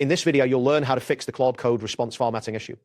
In this video, you'll learn how to fix the Claude Code response formatting issue.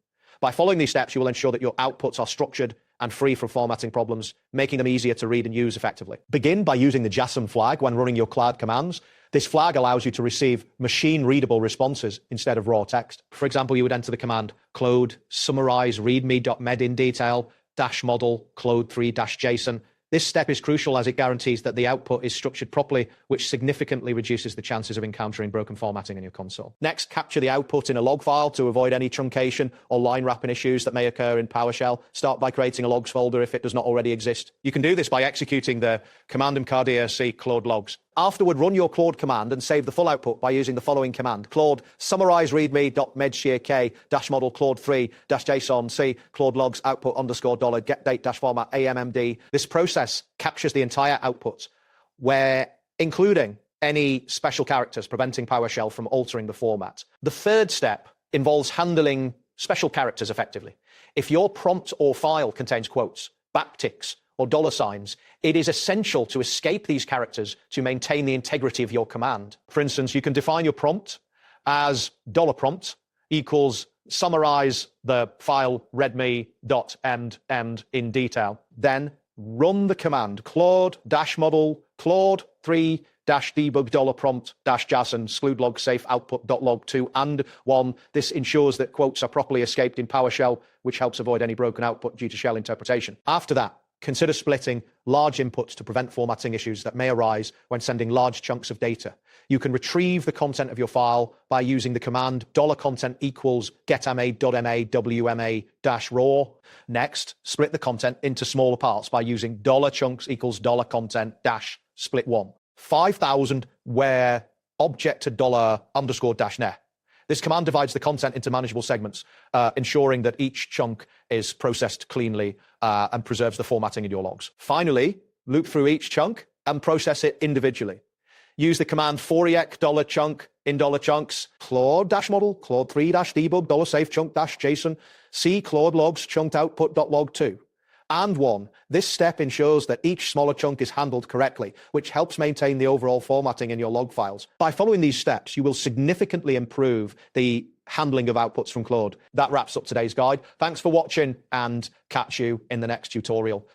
By following these steps, you will ensure that your outputs are structured and free from formatting problems, making them easier to read and use effectively. Begin by using the JSON flag when running your Claude commands. This flag allows you to receive machine-readable responses instead of raw text. For example, you would enter the command Claude summarize readme.med in detail -model Claude 3-JSON. This step is crucial as it guarantees that the output is structured properly, which significantly reduces the chances of encountering broken formatting in your console. Next, capture the output in a log file to avoid any truncation or line wrapping issues that may occur in PowerShell. Start by creating a logs folder if it does not already exist. You can do this by executing the command mkdirc Claude logs. Afterward, run your Claude command and save the full output by using the following command: Claude summarize readme.medshare -model Claude 3-JSON C Claude logs output _ get date -format AMMD. This process captures the entire output, where including any special characters preventing PowerShell from altering the format. The third step involves handling special characters effectively. If your prompt or file contains quotes, backticks, or $signs, it is essential to escape these characters to maintain the integrity of your command. For instance, you can define your prompt as $prompt equals summarize the file readme.end in detail. Then run the command Claude -model Claude 3-debug $prompt -JSON exclude log safe output.log2 and 1. This ensures that quotes are properly escaped in PowerShell, which helps avoid any broken output due to shell interpretation. After that, consider splitting large inputs to prevent formatting issues that may arise when sending large chunks of data. You can retrieve the content of your file by using the command $content equals getma.ma.wma-raw. Next, split the content into smaller parts by using $chunks equals $content-split1. 5000 where object to $_net. This command divides the content into manageable segments, ensuring that each chunk is processed cleanly and preserves the formatting in your logs. Finally, loop through each chunk and process it individually. Use the command $chunk in $chunks, Claude -model Claude 3-debug $safe chunk -JSON, C Claude logs chunked output.log2. And 1. This step ensures that each smaller chunk is handled correctly, which helps maintain the overall formatting in your log files. By following these steps, you will significantly improve the handling of outputs from Claude. That wraps up today's guide. Thanks for watching and catch you in the next tutorial.